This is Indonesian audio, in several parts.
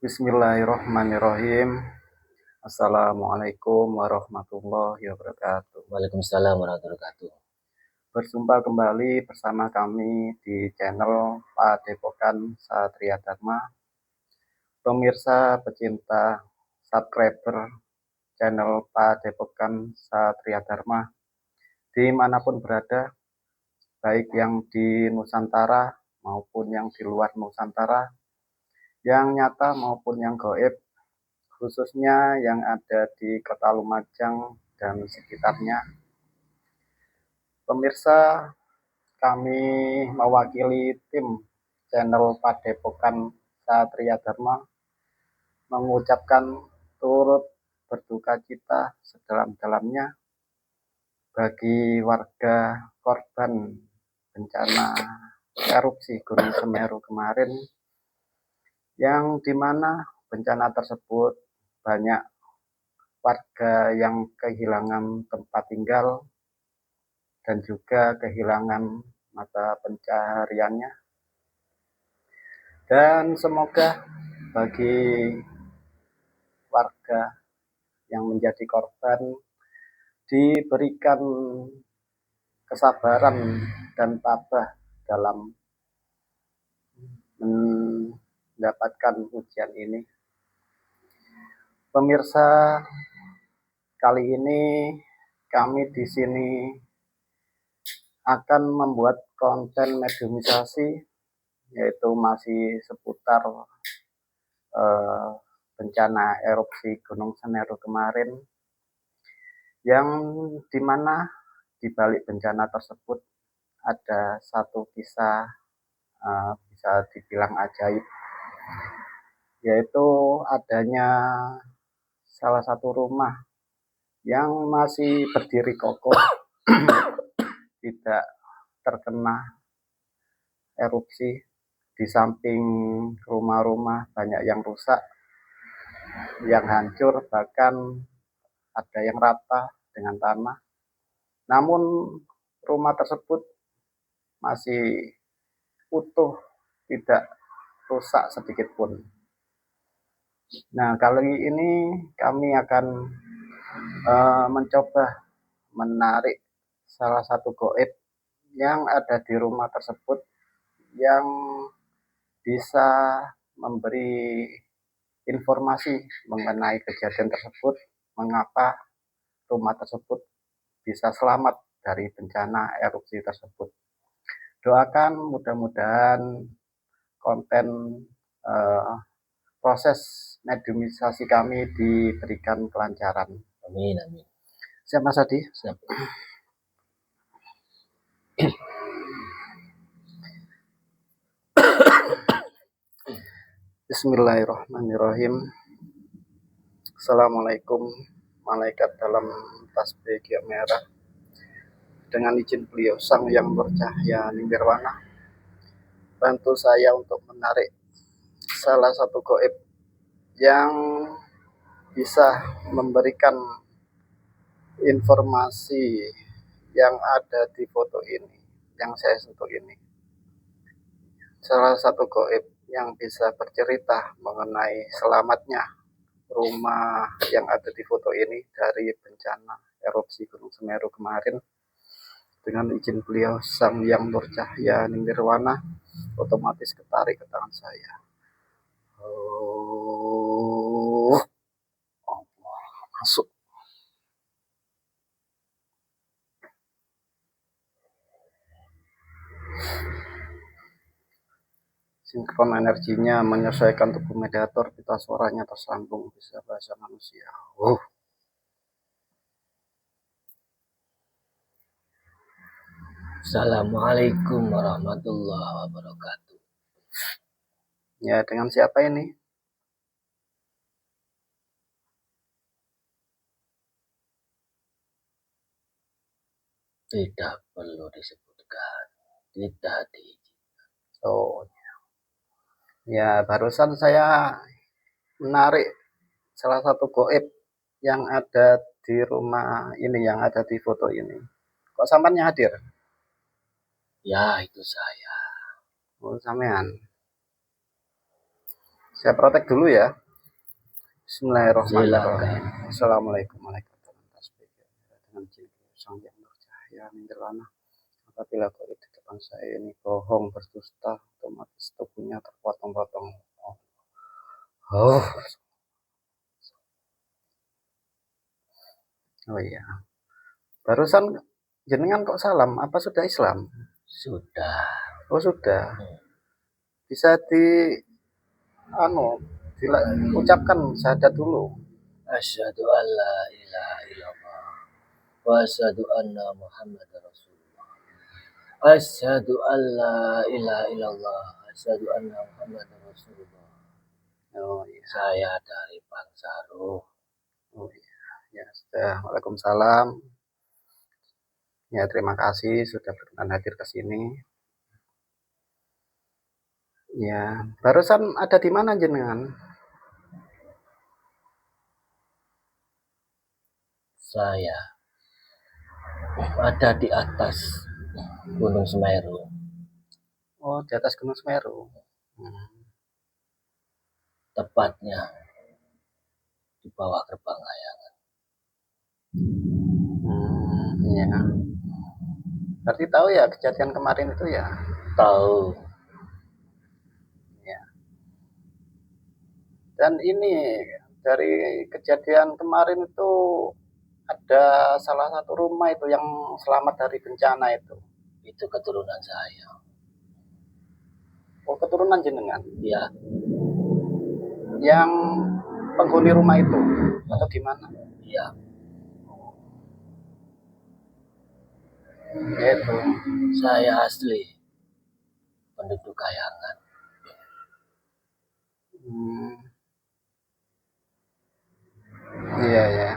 Bismillahirrahmanirrahim. Assalamualaikum warahmatullahi wabarakatuh. Waalaikumsalam warahmatullahi wabarakatuh. Berjumpa kembali bersama kami di channel Padepokan Satria Dharma. Pemirsa, pecinta, subscriber channel Padepokan Satria Dharma dimanapun berada, baik yang di Nusantara maupun yang di luar Nusantara, yang nyata maupun yang gaib, khususnya yang ada di Kota Lumajang dan sekitarnya. Pemirsa, kami mewakili tim channel Padepokan Satria Dharma mengucapkan turut berduka cita sedalam-dalamnya bagi warga korban bencana erupsi Gunung Semeru kemarin, yang dimana bencana tersebut banyak warga yang kehilangan tempat tinggal dan juga kehilangan mata pencahariannya. Dan semoga bagi warga yang menjadi korban diberikan kesabaran dan tabah dalam mendapatkan ujian ini. Pemirsa, kali ini kami di sini akan membuat konten mediumisasi, yaitu masih seputar bencana erupsi Gunung Semeru kemarin, yang dimana di balik bencana tersebut ada satu kisah bisa dibilang ajaib, yaitu adanya salah satu rumah yang masih berdiri kokoh tidak terkena erupsi. Di samping rumah-rumah banyak yang rusak, yang hancur, bahkan ada yang rata dengan tanah. Namun rumah tersebut masih utuh, tidak rusak sedikit pun. Nah, kali ini kami akan mencoba menarik salah satu gaib yang ada di rumah tersebut, yang bisa memberi informasi mengenai kejadian tersebut, mengapa rumah tersebut bisa selamat dari bencana erupsi tersebut. Doakan mudah-mudahan konten proses mediumisasi kami diberikan kelancaran. Amin, amin. Siap Mas Adi? Siap. Bismillahirrahmanirrahim. Assalamualaikum, malaikat dalam tasbih merah. Dengan izin beliau Sang Yang Bercahaya Nirwana, bantu saya untuk menarik salah satu gaib yang bisa memberikan informasi yang ada di foto ini, yang saya sentuh ini. Salah satu gaib yang bisa bercerita mengenai selamatnya rumah yang ada di foto ini dari bencana erupsi Gunung Semeru kemarin. Dengan izin beliau Sang Yang Bercahaya Nirwana, otomatis ketarik ke tangan saya. Masuk. Sinkron energinya menyesuaikan tubuh mediator, pita suaranya tersambung, bisa bahasa manusia. Assalamualaikum warahmatullahi wabarakatuh. Ya, dengan siapa ini? Tidak perlu disebutkan, tidak diizinkan. Oh, ya, barusan saya menarik salah satu gaib yang ada di rumah ini, yang ada di foto ini. Kok sampannya hadir? Ya, itu saya. Oh, sampean. Saya protek dulu ya. Bismillahirrahmanirrahim. Silakan. Assalamualaikum warahmatullahi wabarakatuh. Dengan jin sang yang bercahaya menjelana. Apabila kau di depan saya ini bohong berdusta, otomatis tubuhnya terpotong-potong. Oh, oh iya. Barusan jenengan kok salam? Apa sudah Islam? Sudah. Oh sudah. Bisa ucapkan syahadat dulu. Asyhadu an la ilaha illallah wa asyhadu anna Muhammadar Rasulullah. Asyhadu an la ilaha illallah wa asyhadu anna Muhammadar Rasulullah. Oh iya. Saya dari bangsa Ruh. Oh iya. Ya sudah. Waalaikumsalam. Ya terima kasih sudah berkenan hadir ke sini. Ya, barusan ada di mana jenengan? Saya ada di atas Gunung Semeru. Oh, di atas Gunung Semeru. Tepatnya di bawah gerbang Kayangan. Iya. Berarti tahu ya kejadian kemarin itu ya? Tahu. Ya. Dan ini dari kejadian kemarin itu ada salah satu rumah itu yang selamat dari bencana itu. Itu keturunan saya. Oh, keturunan jenengan? Ya. Yang penghuni rumah itu atau gimana? Iya. Itu. Saya asli penduduk Kayangan. Iya ya.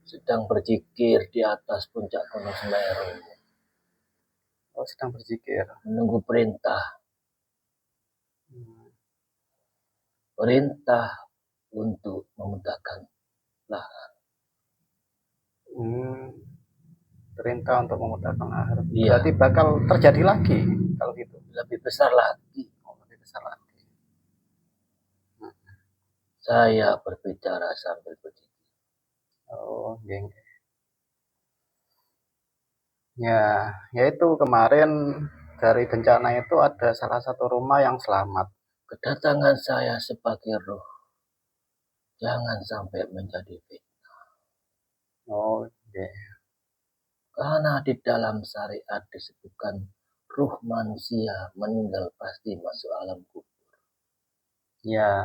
Sedang berzikir di atas puncak Gunung Semeru. Oh, sedang berzikir. Menunggu perintah. Perintah untuk memudahkan lahan. Perintah untuk memudahkan lahir. Iya. Berarti bakal terjadi lagi kalau gitu. Lebih besar lagi. Oh, lebih besar lagi. Saya berbicara sambil berzikir. Oh, geng. Ya, yaitu kemarin dari bencana itu ada salah satu rumah yang selamat. Kedatangan saya sebagai roh jangan sampai menjadi fitnah. Oh, okay. Karena di dalam syariat disebutkan ruh manusia meninggal pasti masuk alam kubur. Ya.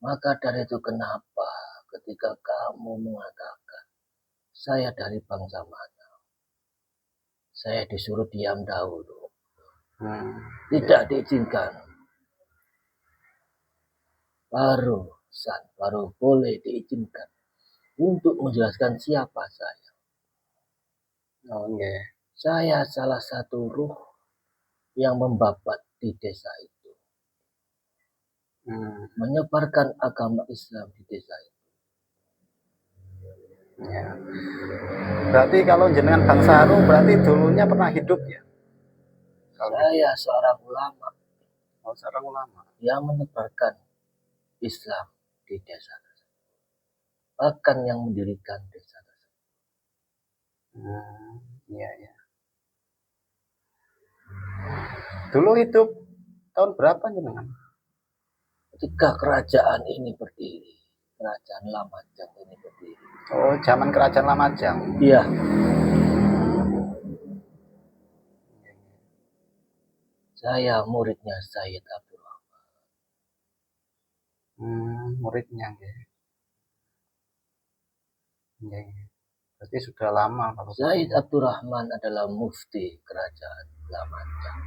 Maka dari itu kenapa ketika kamu mengatakan saya dari bangsa mana, saya disuruh diam dahulu. Tidak diizinkan. Baru boleh diizinkan untuk menjelaskan siapa saya. Oh, okay. Saya salah satu ruh yang membabat di desa itu. Menyebarkan agama Islam di desa itu. Ya. Berarti kalau jenengan bangsa Aru berarti dulunya pernah hidup ya? Saya seorang ulama. Oh, seorang ulama yang menyebarkan Islam di desa tersebut. Bahkan yang mendirikan desa tersebut. Iya ya. Dulu hidup tahun berapa jenengan? Ketika kerajaan ini berdiri, kerajaan Lamajang ini berdiri. Oh, zaman kerajaan Lamajang. Iya. Saya muridnya Sayyid Abdurrahman. Muridnya ya. Ya. Berarti sudah lama kalau Sayyid Abdurrahman adalah mufti kerajaan Lamajang.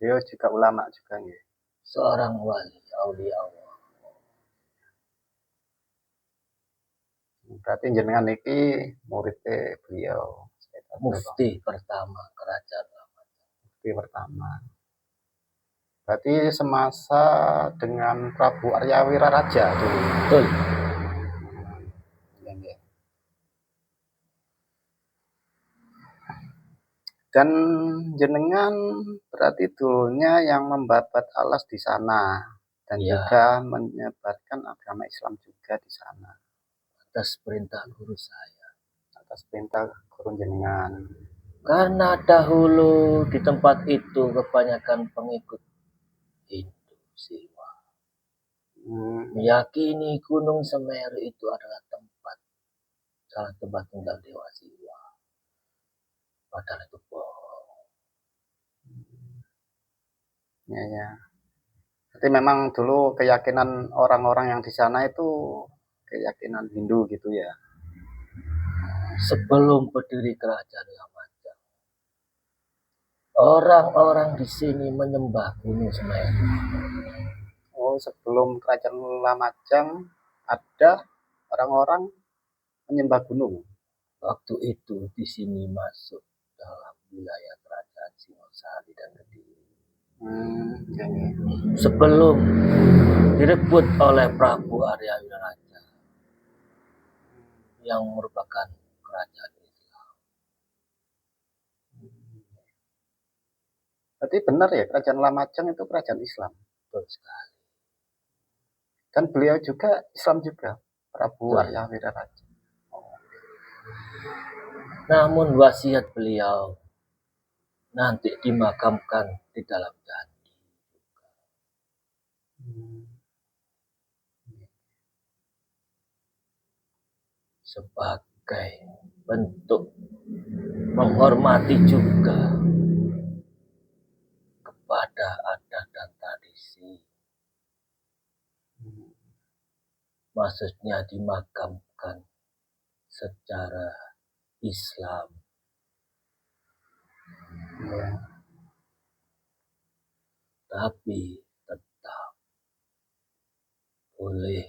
Beliau juga ulama juga ya. Seorang wali aulia Allah. Berarti jenengan niki muridnya beliau. Mufti pertama kerajaan Lamajang. Mufti pertama. Berarti semasa dengan Prabu Arya Wiraraja dulu. Betul. Dan jenengan berarti dulunya yang membabat alas di sana dan Ya. juga menyebarkan agama Islam juga di sana Atas perintah guru saya. atas perintah guru jenengan. Karena dahulu di tempat itu kebanyakan pengikut Hindu Siwa. Meyakini Gunung Semeru itu adalah salah tempat tinggal Dewa Siwa. Padahal itu bohong. Ya. Jadi memang dulu keyakinan orang-orang yang di sana itu keyakinan Hindu gitu ya. Sebelum berdiri kerajaan Lamajang, orang-orang di sini menyembah Gunung Semeru. Oh, sebelum kerajaan Lamajang ada orang-orang menyembah gunung. Waktu itu di sini masuk dalam wilayah kerajaan Singosari dan Kediri. Sebelum direbut oleh Prabu Arya Wiraraja yang merupakan kerajaan Islam. Berarti benar ya, kerajaan Lamajang itu kerajaan Islam. Betul sekali. Dan beliau juga Islam juga, Prabu Betul. Arya Wiraraja. Namun wasiat beliau nanti dimakamkan di dalam candi. Sebagai bentuk menghormati juga kepada adat dan tradisi. Maksudnya dimakamkan secara Islam. Tapi tetap boleh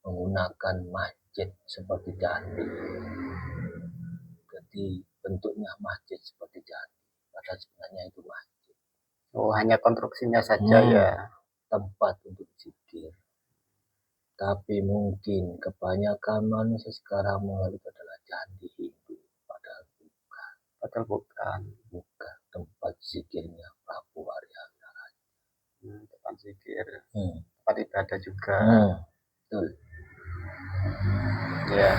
menggunakan masjid seperti candi. Jadi bentuknya masjid seperti candi. Padahal sebenarnya itu masjid. Oh, hanya konstruksinya saja ya. Tempat untuk zikir. Tapi mungkin kebanyakan manusia sekarang menganggap itu adalah candi Hindu. Padahal bukan. Bukan tempat zikirnya Prabu Arya Wiraraja. Tempat zikir. Tempat ibadah juga. Betul. Ya.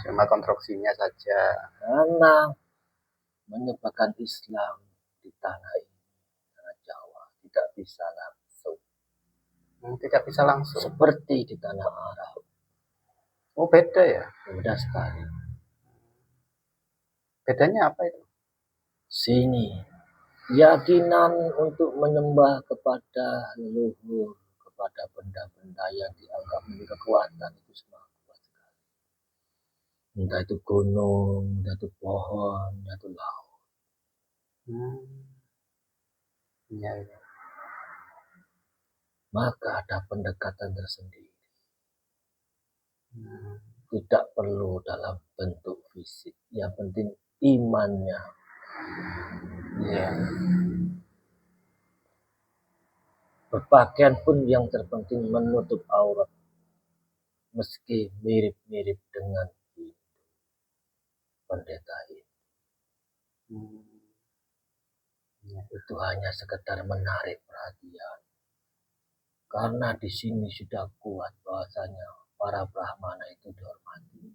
Cuma konstruksinya saja. Karena menyebarkan Islam di tanah ini, tanah Jawa, tidak bisa langsung. Tidak bisa langsung. Seperti di tanah Arab. Oh, beda ya? Beda sekali. Bedanya apa itu? Sini, keyakinan untuk menyembah kepada leluhur, kepada benda-benda yang dianggap memiliki kekuatan itu semakin kuat sekali. Entah itu gunung, entah itu pohon, entah itu laut. Ya. Maka ada pendekatan tersendiri. Tidak perlu dalam bentuk fisik. Yang penting imannya. Ya. Berpakaian pun yang terpenting menutup aurat. Meski mirip-mirip dengan pendeta itu. Itu hanya sekedar menarik perhatian. Karena di sini sudah kuat bahwasanya para Brahmana itu dihormati.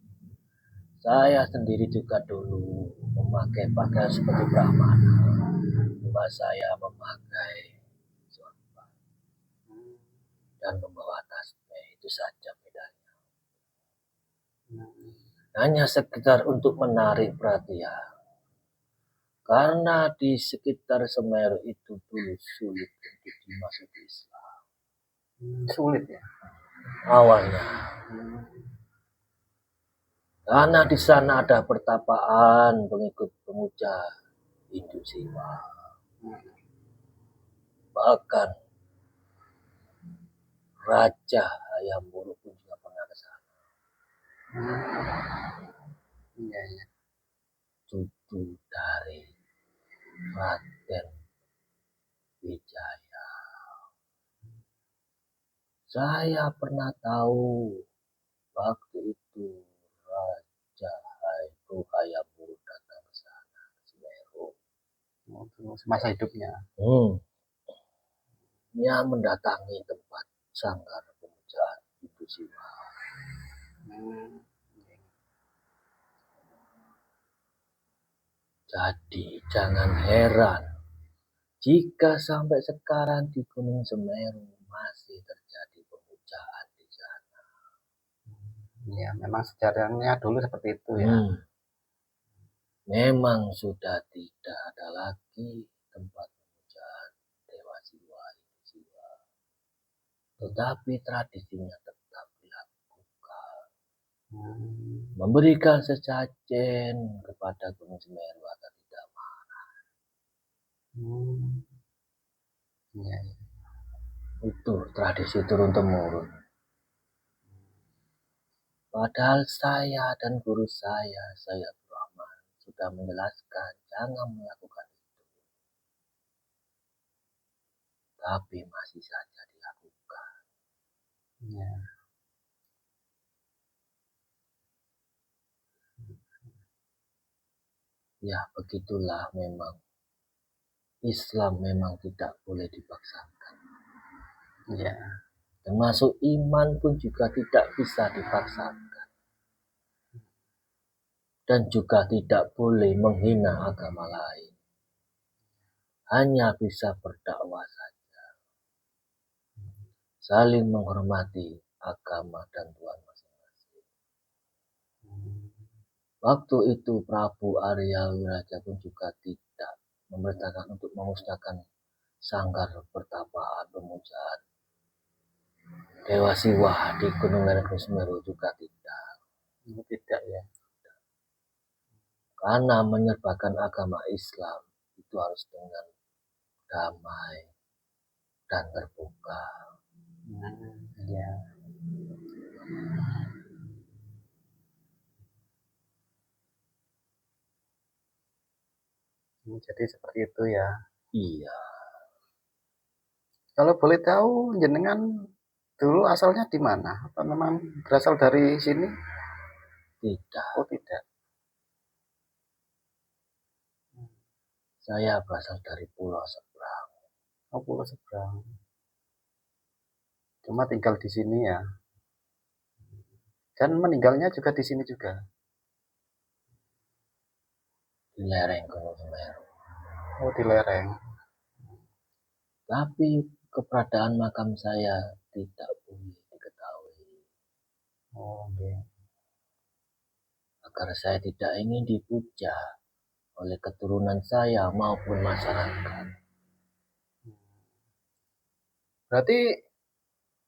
Saya sendiri juga dulu memakai pakaian seperti Brahmana. Cuma saya memakai sorban dan membawa tasbih, itu saja bedanya. Hanya sekedar untuk menarik perhatian. Karena di sekitar Semeru itu dulu sulit untuk dimasuki Islam. Sulit ya? Awalnya. Karena di sana ada pertapaan pengikut pemuja Hindu Siwa. Bahkan Raja Hayam Wuruk pun juga pernah ke sana. Ya. Cucu dari Raden Wijaya. Saya pernah tahu waktu itu Raja Hayam Wuruk datang ke sana, ke Semeru. semasa hidupnya. Dia mendatangi tempat sanggar pemujaan Ibu Siwa. Jadi jangan heran jika sampai sekarang di Gunung Semeru masih terjadi pemujaan di sana. Ya, memang sejarahnya dulu seperti itu ya. Memang sudah tidak ada lagi tempat pemujaan Dewa Siwa, Ibu Siwa. Tetapi tradisinya tetap dilakukan. Memberikan sesajen kepada Gunung Semeru agar tidak marah. Ya. Itu tradisi turun-temurun. Padahal saya dan guru saya Rahman, sudah menjelaskan jangan melakukan itu. Tapi masih saja dilakukan. Ya. Ya, begitulah memang. Islam memang tidak boleh dipaksakan. Ya. Termasuk iman pun juga tidak bisa dipaksakan. Dan juga tidak boleh menghina agama lain. Hanya bisa berdakwah saja. Saling menghormati agama dan Tuhan masing-masing. Waktu itu Prabu Arya Wiraja pun juga tidak memerintahkan untuk memusnahkan sanggar pertapaan pemujaan Dewa Siwa di Gunung Lereng Semeru, juga tidak. Tidak ya. Karena menyebarkan agama Islam itu harus dengan damai dan terbuka. Ya. Jadi seperti itu ya. Iya. Kalau boleh tahu jenengan dulu asalnya di mana? Apa memang berasal dari sini? Tidak. Oh tidak. Saya berasal dari Pulau Seberang. Oh Pulau Seberang. Cuma tinggal di sini ya. Dan meninggalnya juga di sini juga. Di lereng Gunung Semeru. Oh di lereng. Tapi keberadaan makam saya tidak boleh diketahui. Oh okay. Agar saya tidak ingin dipuja oleh keturunan saya maupun masyarakat. Berarti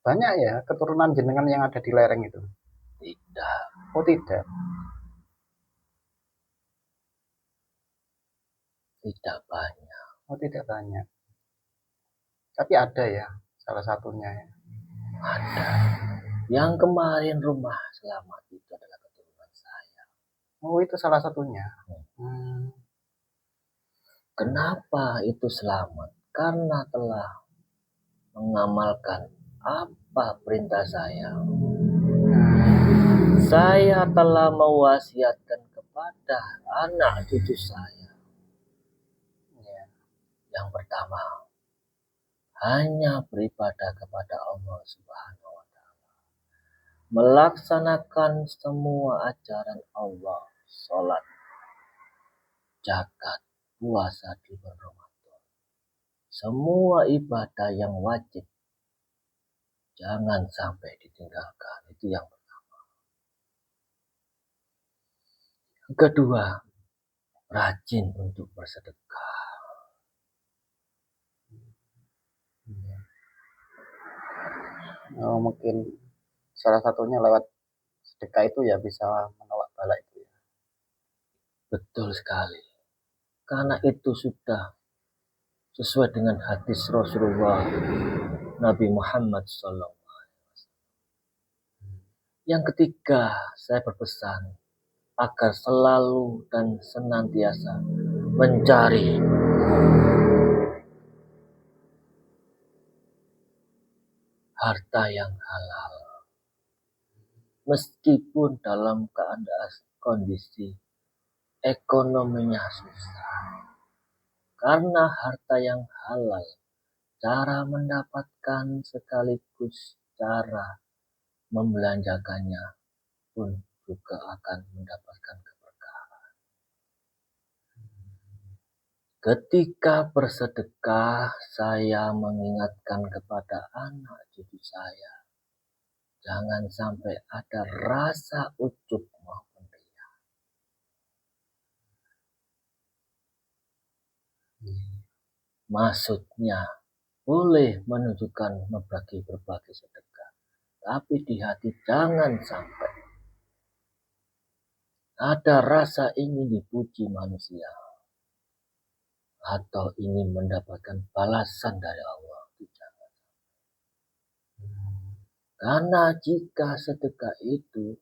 banyak ya keturunan jenengan yang ada di lereng itu? Tidak. Oh tidak. Tidak banyak. Oh tidak banyak. Tapi ada ya salah satunya ya. Ada. Yang kemarin rumah selamat itu adalah keturunan saya. Oh itu salah satunya. Kenapa itu selamat? Karena telah mengamalkan apa perintah saya. Saya telah mewasiatkan kepada anak cucu saya. Yang pertama, hanya beribadah kepada Allah Subhanahu wa Ta'ala. Melaksanakan semua ajaran Allah, sholat, zakat, puasa di bulan Ramadan. Semua ibadah yang wajib jangan sampai ditinggalkan. Itu yang pertama. Yang kedua, rajin untuk bersedekah. Oh, mungkin salah satunya lewat sedekah itu ya bisa menolak bala itu ya. Betul sekali. Karena itu sudah sesuai dengan hadis Rasulullah Nabi Muhammad SAW. Yang ketiga, saya berpesan agar selalu dan senantiasa mencari harta yang halal. Meskipun dalam keadaan kondisi ekonominya susah. karena harta yang halal, cara mendapatkan sekaligus cara membelanjakannya pun juga akan mendapatkan keberkahan. Ketika bersedekah, saya mengingatkan kepada anak cucu saya, jangan sampai ada rasa ujub maupun riya. Maksudnya, boleh menunjukkan membagi berbagai sedekah, tapi di hati jangan sampai ada rasa ingin dipuji manusia atau ingin mendapatkan balasan dari Allah. Jangan. Karena jika sedekah itu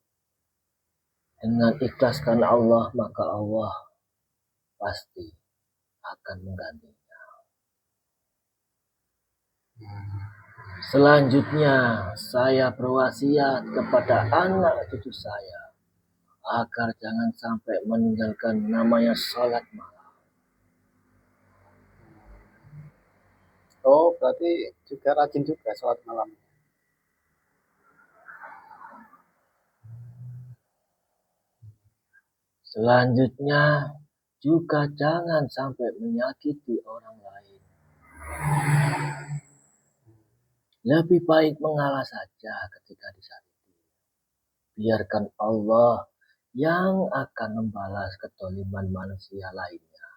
dengan ikhlaskan Allah, maka Allah pasti akan menggantinya. Selanjutnya, saya berwasiat kepada anak cucu saya agar jangan sampai meninggalkan namanya sholat malam. Oh, berarti juga rajin juga sholat malam. Selanjutnya, juga jangan sampai menyakiti orang lain. Lebih baik mengalah saja ketika disakiti. Biarkan Allah yang akan membalas kezaliman manusia lainnya.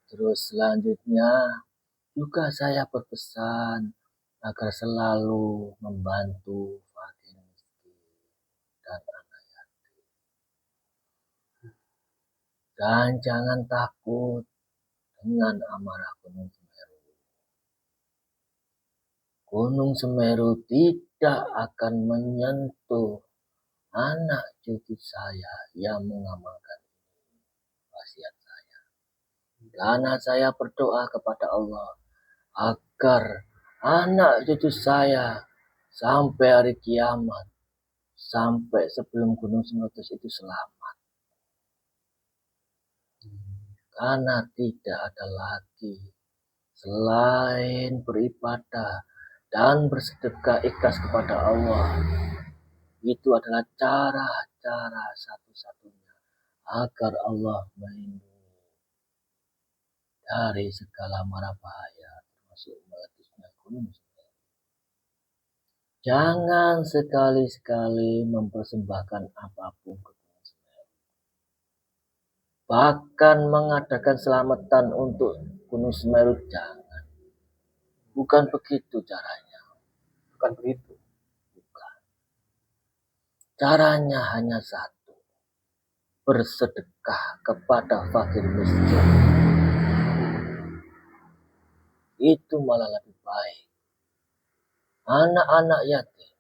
Terus selanjutnya juga saya berpesan agar selalu membantu fakir miskin dan anak yatim. Dan jangan takut dengan amarah Gunung Semeru. Gunung Semeru tidak akan menyentuh anak cucu saya yang mengamalkan wasiat saya. Karena saya berdoa kepada Allah agar anak cucu saya sampai hari kiamat, sampai sebelum Gunung Semeru itu selamat. Karena tidak ada lagi selain beribadah dan bersedekah ikhlas kepada Allah. Itu adalah cara satu-satunya agar Allah melindungi dari segala mara bahaya, termasuk meledusnya gunung Semeru. Jangan sekali-sekali mempersembahkan apapun ke Gunung Semeru. Bahkan mengadakan selamatan untuk Gunung Semeru jangan. Bukan begitu caranya. Bukan begitu. Bukan. Caranya hanya satu. Bersedekah kepada fakir miskin. Itu malah lebih baik. Anak-anak yatim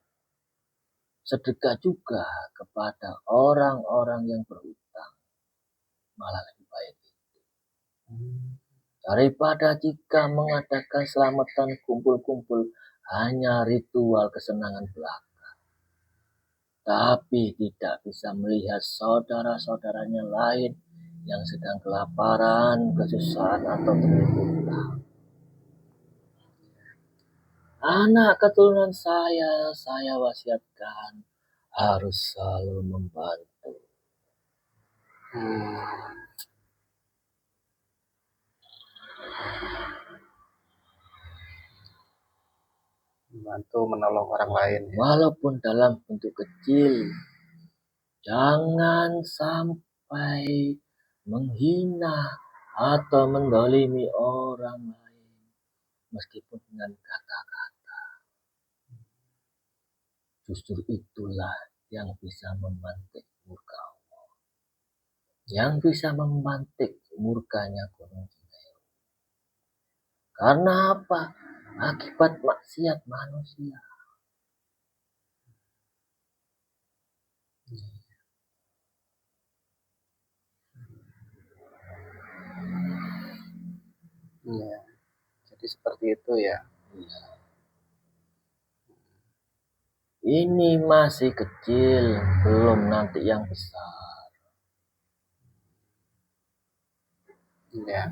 sedekah juga kepada orang-orang yang berhutang. Malah lebih baik itu. Daripada jika mengadakan selamatan kumpul-kumpul hanya ritual kesenangan belaka. Tapi tidak bisa melihat saudara-saudaranya lain yang sedang kelaparan, kesusahan atau terlibat. Anak keturunan saya wasiatkan harus selalu membantu. Membantu menolong orang lain. Walaupun dalam bentuk kecil. Jangan sampai menghina atau mendolimi orang lain. Meskipun dengan kata-kata. Justru itulah yang bisa memantik murka Allah. Yang bisa memantik murkanya Gunung Semeru. Karena apa? Akibat maksiat manusia. Iya. Jadi seperti itu ya. Iya. Ini masih kecil, belum nanti yang besar. Ya,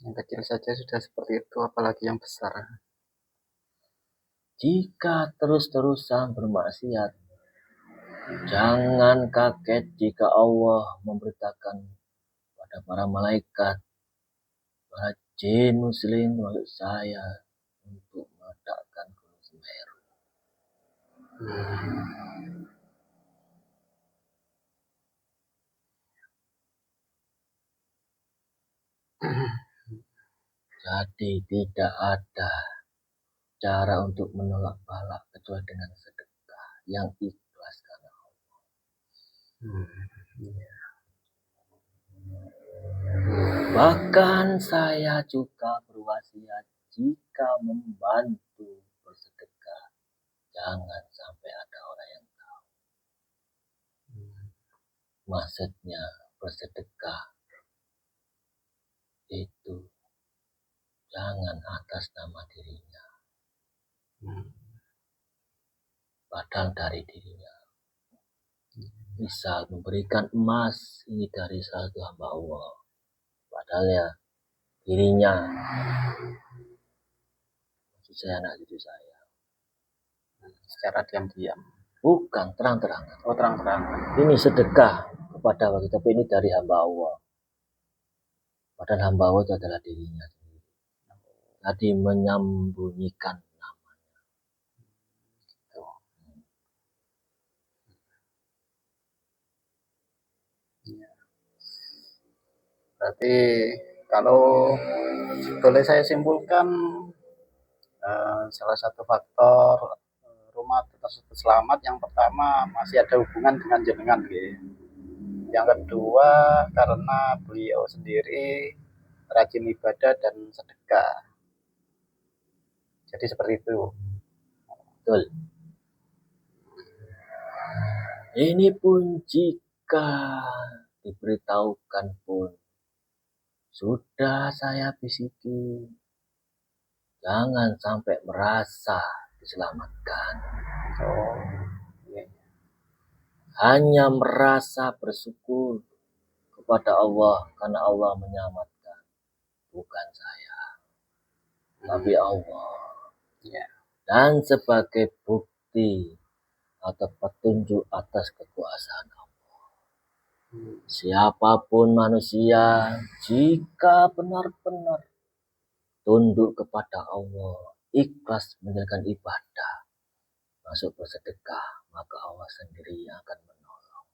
yang kecil saja sudah seperti itu, apalagi yang besar. Jika terus-terusan bermaksiat, jangan kaget jika Allah memberitakan pada para malaikat, para jin muslim termasuk saya untuk meledakkan Gunung Semeru. Jadi tidak ada cara untuk menolak bala kecuali dengan sedekah yang ikhlas karena Allah. Bahkan saya juga berwasiat jika membantu bersedekah, jangan sampai ada orang yang tahu. Maksudnya bersedekah itu jangan atas nama dirinya, padahal dari dirinya. Misal memberikan emas, ini dari satu hamba Allah, padahal ya dirinya, maksud saya anak cucu saya, Secara diam-diam. bukan terang-terangan. Oh, terang-terangan. Ini sedekah kepada Allah, tapi ini dari hamba Allah, padahal hamba Allah itu adalah dirinya sendiri. Tadi menyembunyikan namanya. Berarti kalau boleh saya simpulkan, salah satu faktor rumah tersebut selamat yang pertama masih ada hubungan dengan jenengan, yang kedua karena beliau sendiri rajin ibadah dan sedekah. Jadi seperti itu. Betul. Ini pun jika diberitahukan pun sudah saya bisiki, jangan sampai merasa diselamatkan. Hanya merasa bersyukur kepada Allah karena Allah menyelamatkan, bukan saya, tapi Allah. Dan sebagai bukti atau petunjuk atas kekuasaan Allah, siapapun manusia jika benar-benar tunduk kepada Allah, ikhlas menjalankan ibadah, masuk bersedekah, maka Allah sendiri yang akan menolong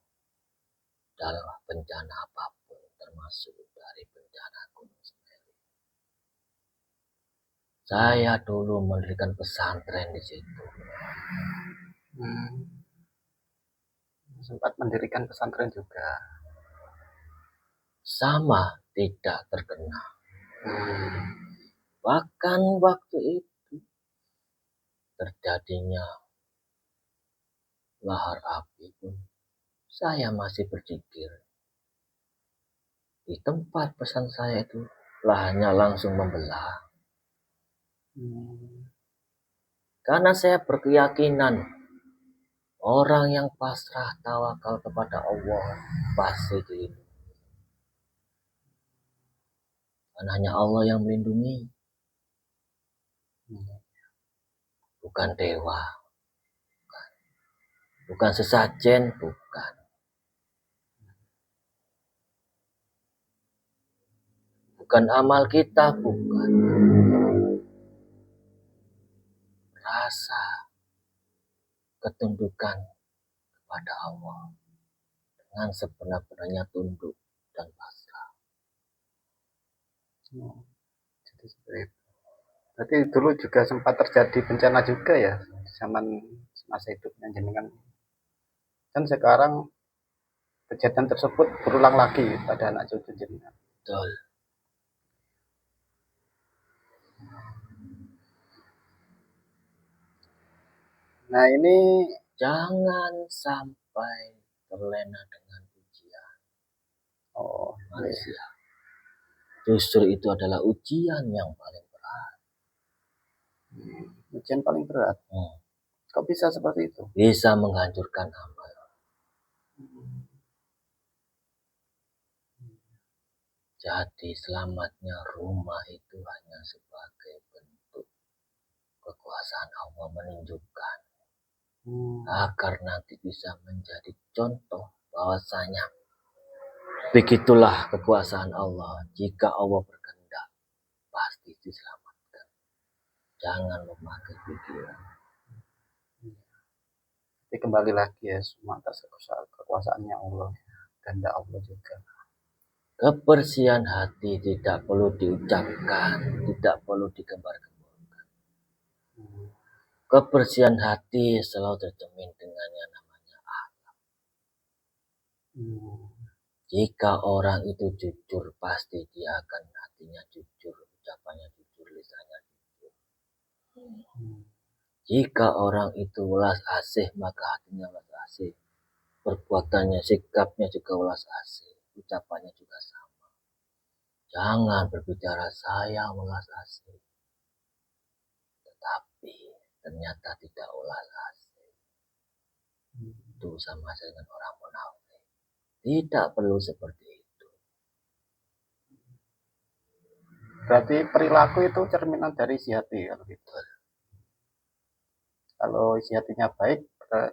dalam bencana apapun, termasuk dari bencana Gunung Semeru. Saya dulu mendirikan pesantren di situ. Sempat mendirikan pesantren juga. Sama, tidak terkena. Bahkan waktu itu terjadinya lahar api pun saya masih berpikir di tempat pesan saya itu lahannya langsung membelah. Karena saya berkeyakinan orang yang pasrah tawakal kepada Allah pasti dilindungi. Karena hanya Allah yang melindungi, bukan dewa, bukan sesajen, bukan. Bukan amal kita, bukan. Rasa ketundukan kepada Allah dengan sebenar-benarnya tunduk dan pasrah. Jadi seperti itu. Berarti dulu juga sempat terjadi bencana juga ya zaman masa hidupnya jenengan. Dan sekarang kejadian tersebut berulang lagi pada anak cucu jenengan. Betul. Nah ini jangan sampai terlena dengan ujian manusia. Justru itu adalah ujian yang paling berat. Ujian paling berat. Kok bisa seperti itu? Bisa menghancurkan amal. Jadi selamatnya rumah itu hanya sebagai bentuk kekuasaan Allah menunjukkan agar nanti bisa menjadi contoh bahwasanya begitulah kekuasaan Allah. Jika Allah berkehendak pasti diselamatkan. Jangan memakai pikiran. Jadi kembali lagi ya, semua atas kekuasaannya Allah, kehendak Allah juga. Kebersihan hati tidak perlu diucapkan, tidak perlu digembar-gemborkan. Kebersihan hati selalu tercermin dengan yang namanya akhlak. Jika orang itu jujur, pasti dia akan hatinya jujur, ucapannya jujur, lisannya jujur. Jika orang itu welas asih, maka hatinya welas asih. Perbuatannya, sikapnya juga welas asih, ucapannya juga sama. Jangan berbicara saya welas asih, tetapi ternyata tidak welas asih. Itu sama saja dengan orang munafik. Tidak perlu seperti itu. Berarti perilaku itu cerminan dari isi hati kalau gitu. Kalau isi hatinya baik,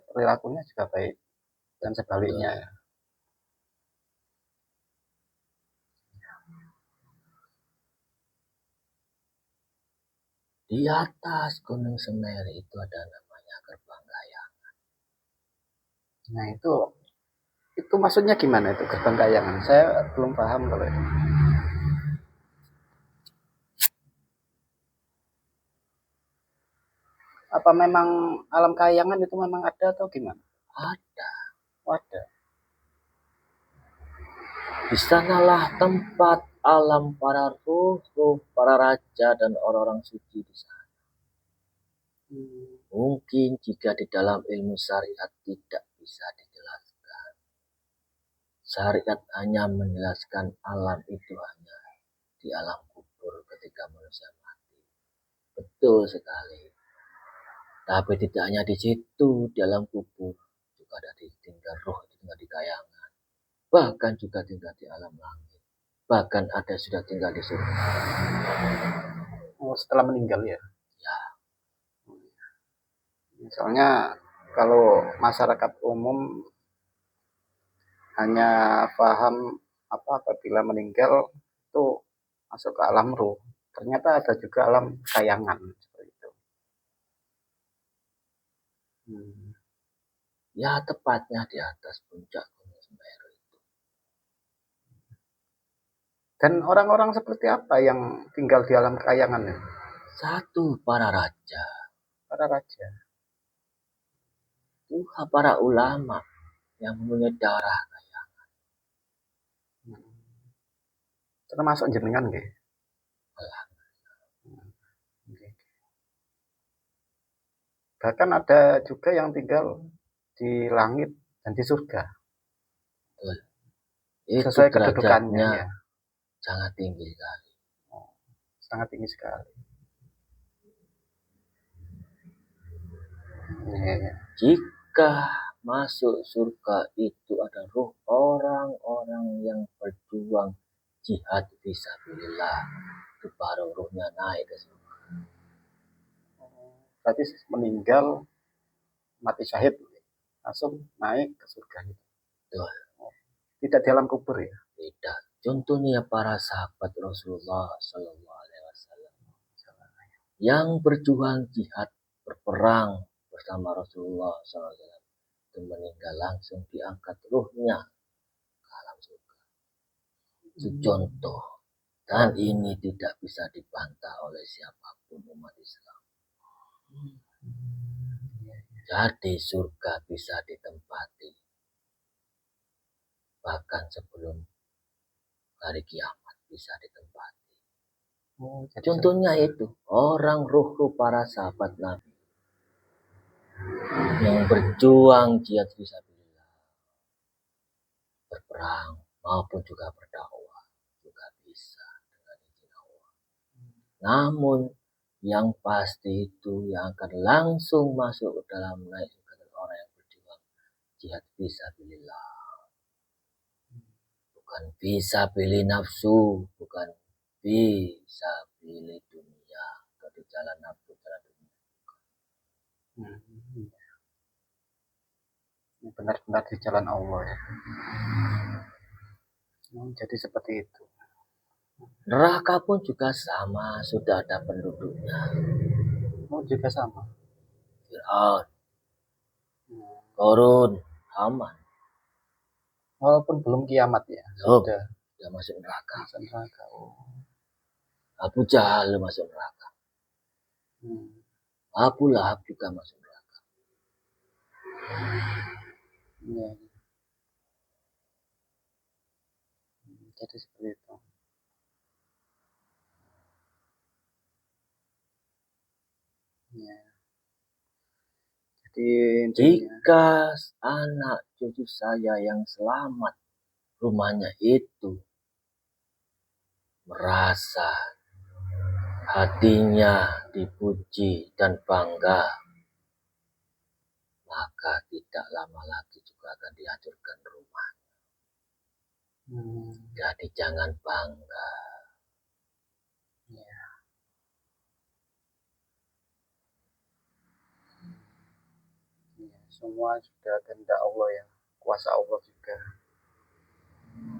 perilakunya juga baik, dan sebaliknya. Di atas Gunung Semeru itu ada namanya Gerbang Kayangan. Nah itu maksudnya gimana itu Gerbang Kayangan? Saya belum paham kalau itu. Apa memang alam kayangan itu memang ada atau gimana? Ada. Ada. Di sanalah tempat alam para ruh, para raja dan orang-orang suci di sana. Mungkin jika di dalam ilmu syariat tidak bisa dijelaskan. Syariat hanya menjelaskan alam itu hanya di alam kubur ketika manusia mati. Betul sekali. Tapi tidak hanya di situ, di alam kubur juga ada tinggal roh, tinggal di kayangan. Bahkan juga tinggal di alam langit. Bahkan ada sudah tinggal di surga. Oh, setelah meninggal ya? Ya. Misalnya kalau masyarakat umum hanya paham apabila meninggal itu masuk ke alam ruh. Ternyata ada juga alam kayangan seperti itu. Ya, tepatnya di atas puncak Gunung Semeru itu. Dan orang-orang seperti apa yang tinggal di alam kayangan ya? Satu, para raja. Para raja. Dua, para ulama yang mempunyai darah kayangan. Termasuk jenengan nggih. Bahkan ada juga yang tinggal di langit dan di surga. Betul. Itu Sesuai kedudukannya ya. Sangat tinggi sekali. Sangat tinggi sekali. Ya. Jika masuk surga itu ada ruh orang-orang yang berjuang jihad fisabilillah, itu baru ruhnya naik ke surga. Berarti meninggal mati syahid langsung naik ke surga itu. Betul. Tidak di alam kubur ya? Tidak. Contohnya para sahabat Rasulullah Sallallahu Alaihi Wasallam yang berjuang jihad berperang bersama Rasulullah SAW itu meninggal langsung diangkat ruhnya ke alam surga. Itu contoh, dan ini tidak bisa dibantah oleh siapapun umat Islam. Jadi surga bisa ditempati bahkan sebelum hari kiamat bisa ditempati. Contohnya itu orang ruh para sahabat Nabi yang berjuang jihad fisabilillah, berperang maupun juga berdakwah juga bisa dengan izin Allah. Namun yang pasti itu yang akan langsung masuk ke dalam naik surga orang yang berjuang jihad fisabilillah. Bukan bisa pilih nafsu, bukan bisa pilih dunia atau di jalan nafsu jalan dunia. Ini benar-benar di jalan Allah ya. Jadi seperti itu. Neraka pun juga sama, sudah ada penduduknya. Juga sama. Fir'aun, Korun, Haman. Walaupun belum kiamat ya. Sudah masuk neraka. Abu Jahal masuk neraka. Abu Lahab juga masuk neraka. Jadi seperti itu. Ya. Jadi jika anak cucu saya yang selamat rumahnya itu merasa hatinya dipuji dan bangga, maka tidak lama lagi juga akan dihancurkan rumah. Jadi jangan bangga. Ya. Semua sudah kehendak Allah ya, kuasa Allah juga.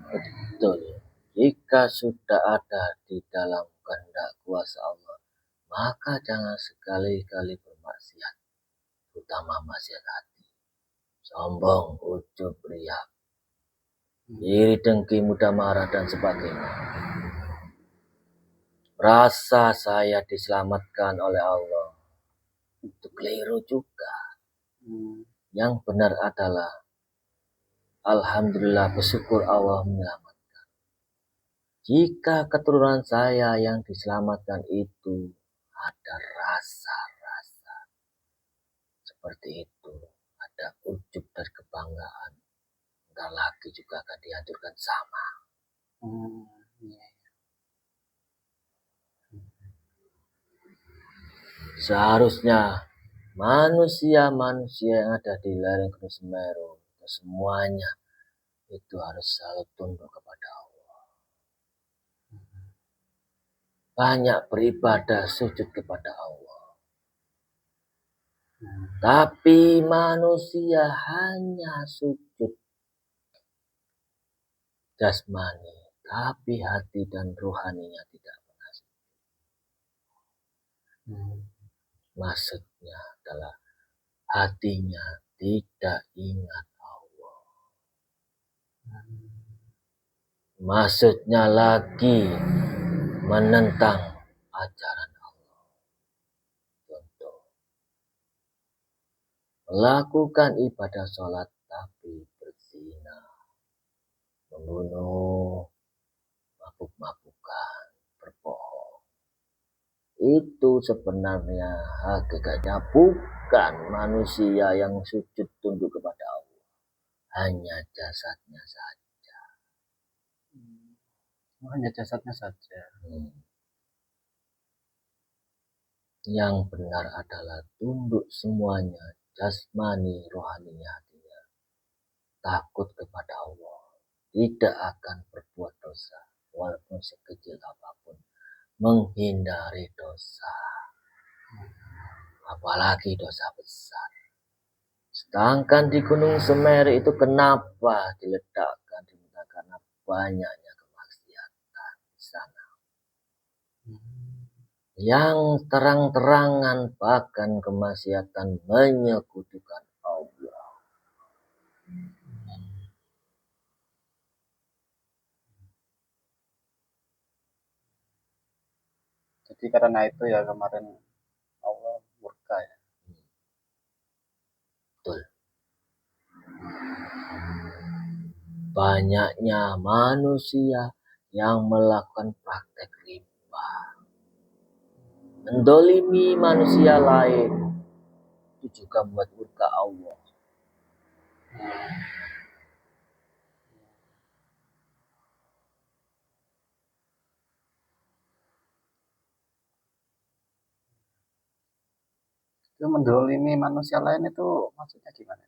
Betul. Jika sudah ada di dalam kehendak kuasa Allah, maka jangan sekali-kali bermaksiat, terutama maksiat hati, sombong, ujub, riak, iri, dengki, mudah marah dan sebagainya. Rasa saya diselamatkan oleh Allah itu keliru juga. Yang benar adalah alhamdulillah, bersyukur Allah menyelamatkan. Jika keturunan saya yang diselamatkan itu ada rasa-rasa seperti itu, ada ujub dan kebanggaan, entar lagi juga akan dihancurkan sama. Seharusnya manusia-manusia yang ada di lereng Gunung Semeru semuanya itu harus selalu tunduk kepada Allah. Banyak beribadah sujud kepada Allah. Tapi manusia hanya sujud jasmani, tapi hati dan rohaninya tidak pernah sujud. Maksudnya adalah hatinya tidak ingat Allah. Maksudnya lagi menentang ajaran Allah. Contoh, melakukan ibadah sholat tapi berzina, membunuh, mabuk-mabukan, berbohong. Itu sebenarnya hakikatnya bukan manusia yang sujud tunduk kepada Allah, hanya jasadnya saja. Hanya jasadnya saja. Yang benar adalah tunduk semuanya, jasmani, rohaninya, hatinya. Takut kepada Allah, tidak akan berbuat dosa, walaupun sekecil apapun. Menghindari dosa, apalagi dosa besar. Sedangkan di Gunung Semeru itu kenapa diletakkan di sana? Karena banyaknya kemaksiatan di sana. Yang terang-terangan bahkan kemaksiatan menyekutukan Allah. Jadi karena itu ya kemarin Allah murka ya. Betul. Banyaknya manusia yang melakukan praktek riba, mendolimi manusia lain, itu juga membuat murka Allah. Itu mendolimi manusia lain itu maksudnya gimana?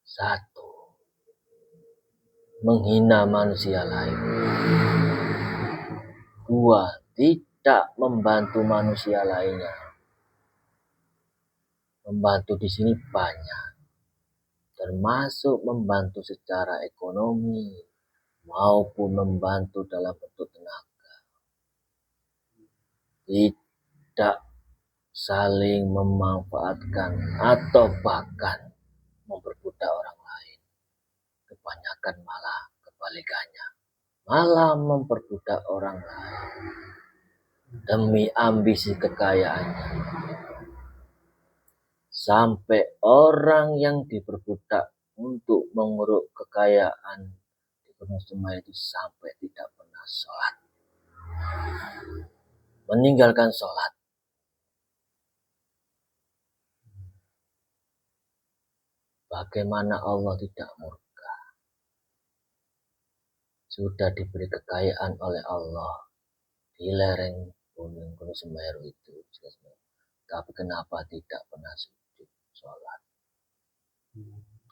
Satu, menghina manusia lain. Dua, tidak membantu manusia lainnya. Membantu di sini banyak, termasuk membantu secara ekonomi maupun membantu dalam bentuk tenaga. Tidak saling memanfaatkan atau bahkan memperbudak orang lain. Kebanyakan malah kebalikannya, malah memperbudak orang lain demi ambisi kekayaannya. Sampai orang yang diperbudak untuk menguruk kekayaan di Gunung Sumai itu sampai tidak pernah sholat, meninggalkan sholat. Bagaimana Allah tidak murka? Sudah diberi kekayaan oleh Allah di lereng Gunung Semeru itu, tapi kenapa tidak pernah sujud sholat?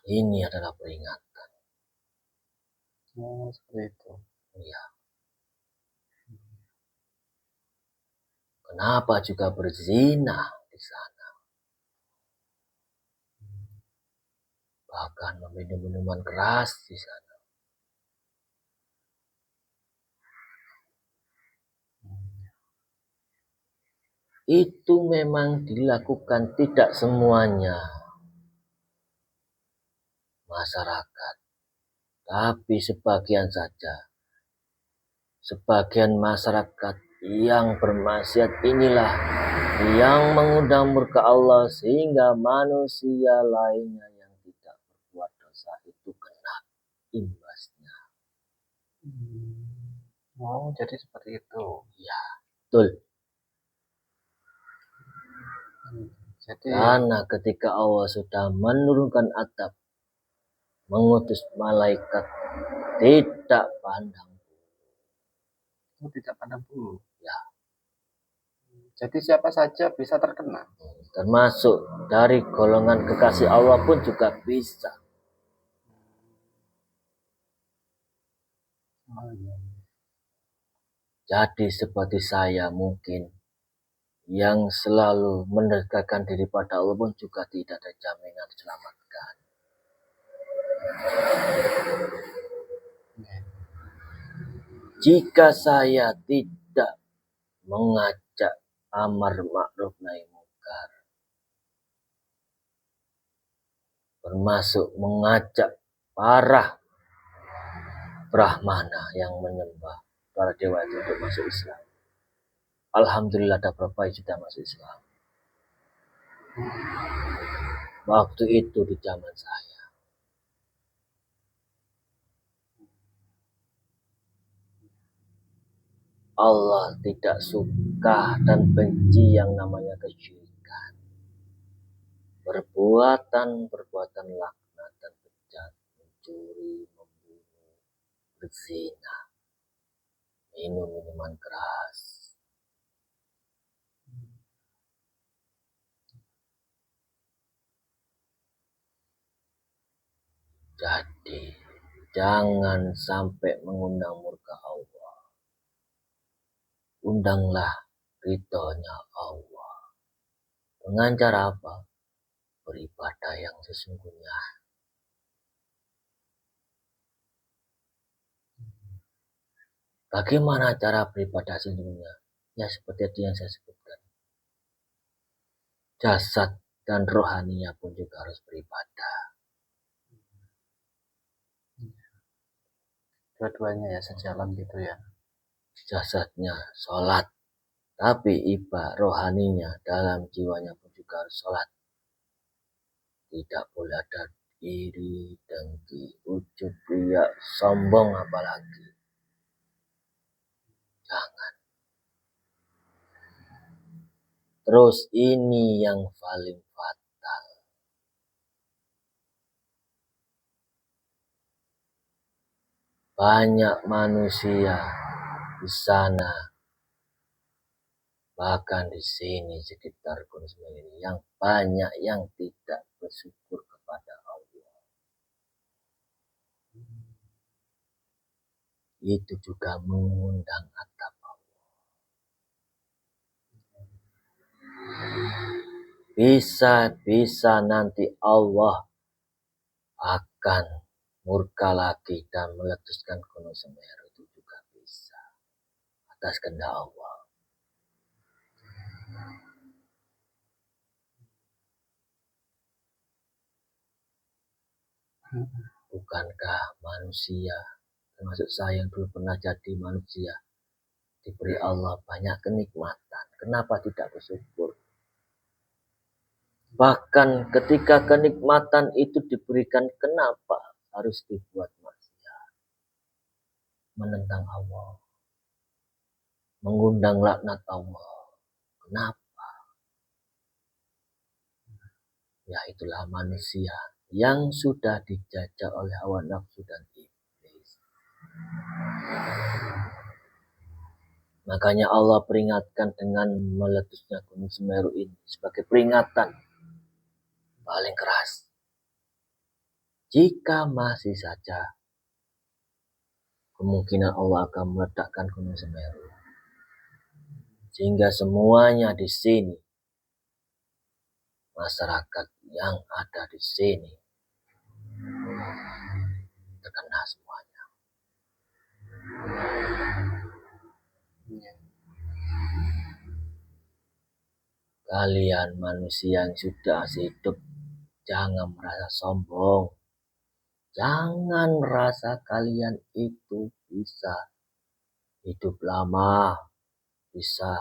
Ini adalah peringatan. Oh, seperti itu. Ya. Kenapa juga berzina di sana? Bahkan meminum minuman keras di sana. Itu memang dilakukan tidak semuanya masyarakat, tapi sebagian saja. Sebagian masyarakat yang bermaksiat inilah yang mengundang murka Allah sehingga manusia lainnya yang tidak berbuat dosa itu kena imbasnya. Oh, jadi seperti itu. Ya, betul. Jadi Karena ketika Allah sudah menurunkan adab, mengutus malaikat tidak pandang. itu tidak pandang bulu. Ya. Jadi siapa saja bisa terkena. Termasuk dari golongan kekasih Allah pun juga bisa. Jadi seperti saya mungkin yang selalu mendekatkan diri pada Allah pun juga tidak ada jaminan diselamatkan. Jika saya tidak mengajak amar ma'ruf nahi munkar, termasuk mengajak para brahmana yang menyembah para dewa itu untuk masuk Islam. Alhamdulillah ada beberapa yang sudah masuk Islam. Waktu itu di zaman saya. Allah tidak suka dan benci yang namanya kesyirikan. Perbuatan laknat dan bejat, mencuri, membunuh, berzina, minum minuman keras. Jadi, jangan sampai mengundang murka Allah. Undanglah ridhonya Allah. Dengan cara apa? Beribadah yang sesungguhnya. Bagaimana cara beribadah sesungguhnya? Ya seperti yang saya sebutkan. Jasad dan rohaninya pun juga harus beribadah. Dua-duanya ya sejalan gitu ya. Jasadnya sholat, tapi rohaninya dalam jiwanya pun juga harus sholat. Tidak boleh ada iri, dengki, ujub, riya, sombong apalagi. Jangan. Terus ini yang paling fatal. Banyak manusia di sana, Bahkan di sini sekitar Gunung Semeru ini yang banyak yang tidak bersyukur kepada Allah. Itu juga mengundang azab Allah. Bisa nanti Allah akan murka lagi dan meletuskan Gunung Semeru, itu juga bisa atas kehendak Allah. Bukankah manusia, termasuk saya yang dulu pernah jadi manusia, diberi Allah banyak kenikmatan, kenapa tidak bersyukur? Bahkan ketika kenikmatan itu diberikan, kenapa harus dibuat maksiat, menentang Allah, mengundang laknat Allah? Kenapa? Ya itulah manusia yang sudah dijajah oleh hawa nafsu dan iblis. Makanya Allah peringatkan dengan meletusnya Gunung Semeru ini sebagai peringatan paling keras. Jika masih saja kemungkinan Allah akan meledakkan Gunung Semeru, sehingga semuanya di sini, masyarakat yang ada di sini, terkena semuanya. Kalian manusia yang sudah hidup, jangan merasa sombong. Jangan merasa kalian itu bisa hidup lama, bisa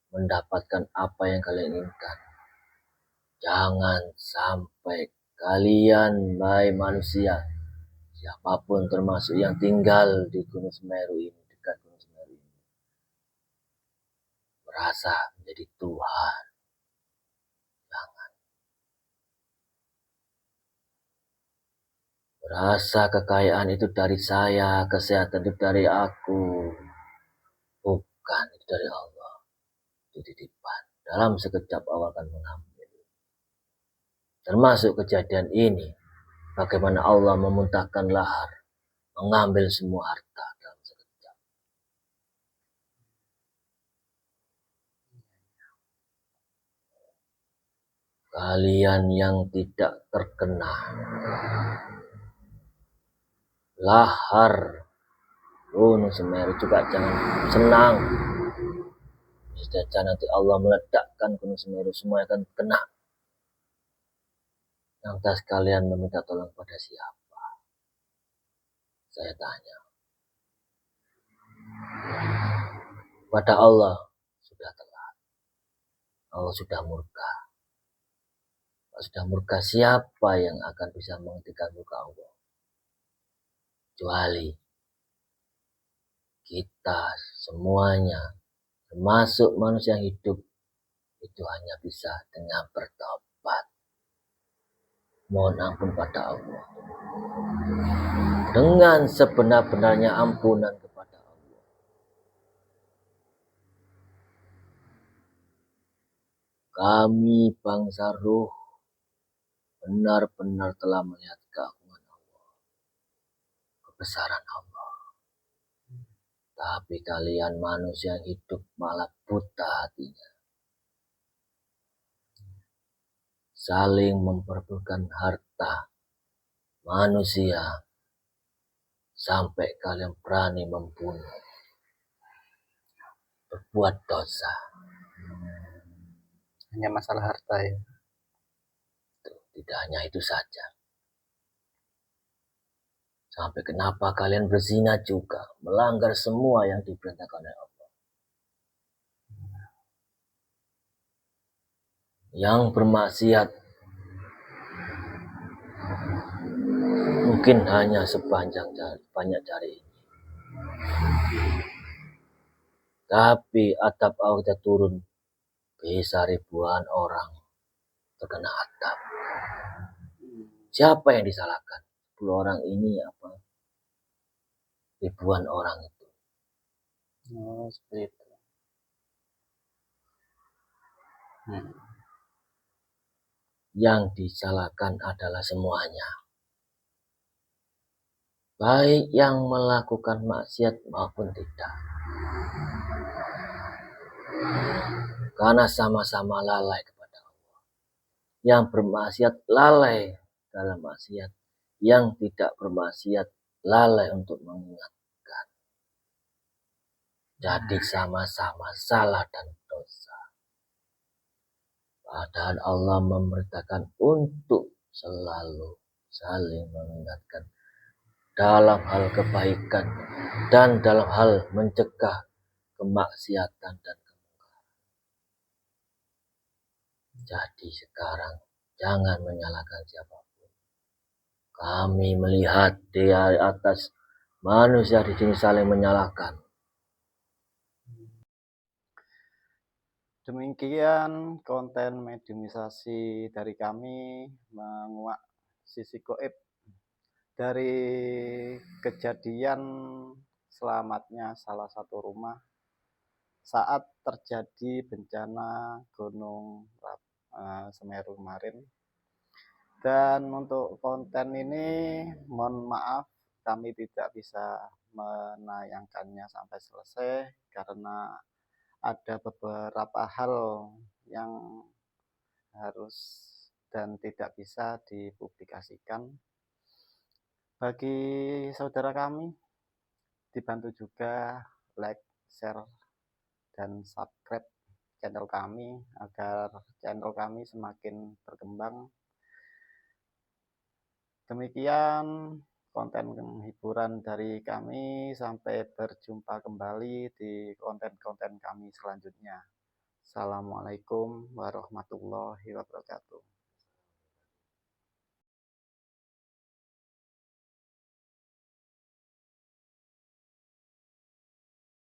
mendapatkan apa yang kalian inginkan. Jangan sampai kalian, baik manusia, siapapun termasuk yang tinggal di Gunung Semeru ini, dekat Gunung Semeru ini, merasa menjadi Tuhan. Jangan. Merasa kekayaan itu dari saya, kesehatan itu dari aku. Bukan, itu dari Allah. Itu titipan. Dalam sekejap Allah akan mengambil. Termasuk kejadian ini, bagaimana Allah memuntahkan lahar, mengambil semua harta dalam sekejap. Kalian yang tidak terkena lahar Gunung Semeru juga jangan senang. Saja nanti Allah meledakkan Gunung Semeru, semua akan kena. Lantas kalian meminta tolong pada siapa? Saya tanya. Pada Allah sudah telat. Allah sudah murka. Allah sudah murka, siapa yang akan bisa menghentikan murka Allah? Kecuali kita semuanya, termasuk manusia yang hidup, itu hanya bisa dengan bertobat. Mohon ampun pada Allah. Dengan sebenar-benarnya ampunan kepada Allah. Kami bangsa ruh benar-benar telah melihat keagungan Allah, kebesaran Allah. Tapi kalian manusia yang hidup malah buta hatinya. Saling memperebutkan harta manusia sampai kalian berani membunuh, berbuat dosa. Hanya masalah harta ya. Tidak hanya itu saja. Sampai kenapa kalian berzina juga, melanggar semua yang diperintahkan oleh Allah. Yang bermaksiat mungkin hanya banyak jari ini. Tapi atap Allah turun, bisa ribuan orang terkena atap. Siapa yang disalahkan? 10 orang ini apa? Ribuan orang itu. Oh, seperti itu. Yang disalahkan adalah semuanya, baik yang melakukan maksiat maupun tidak, karena sama-sama lalai kepada Allah. Yang bermaksiat lalai dalam maksiat, yang tidak bermaksiat lalai untuk mengingatkan. Jadi sama-sama salah dan dosa. Padahal Allah memerintahkan untuk selalu saling mengingatkan dalam hal kebaikan dan dalam hal mencegah kemaksiatan dan kemungkaran. Jadi sekarang jangan menyalahkan siapapun. Kami melihat di atas manusia di sini saling menyalahkan. Demikian konten mediumisasi dari kami menguak sisi goib dari kejadian selamatnya salah satu rumah saat terjadi bencana Gunung Semeru kemarin. Dan untuk konten ini mohon maaf kami tidak bisa menayangkannya sampai selesai karena ada beberapa hal yang harus dan tidak bisa dipublikasikan. Bagi saudara kami, dibantu juga like, share, dan subscribe channel kami agar channel kami semakin berkembang. Demikian konten hiburan dari kami, sampai berjumpa kembali di konten-konten kami selanjutnya. Assalamualaikum warahmatullahi wabarakatuh.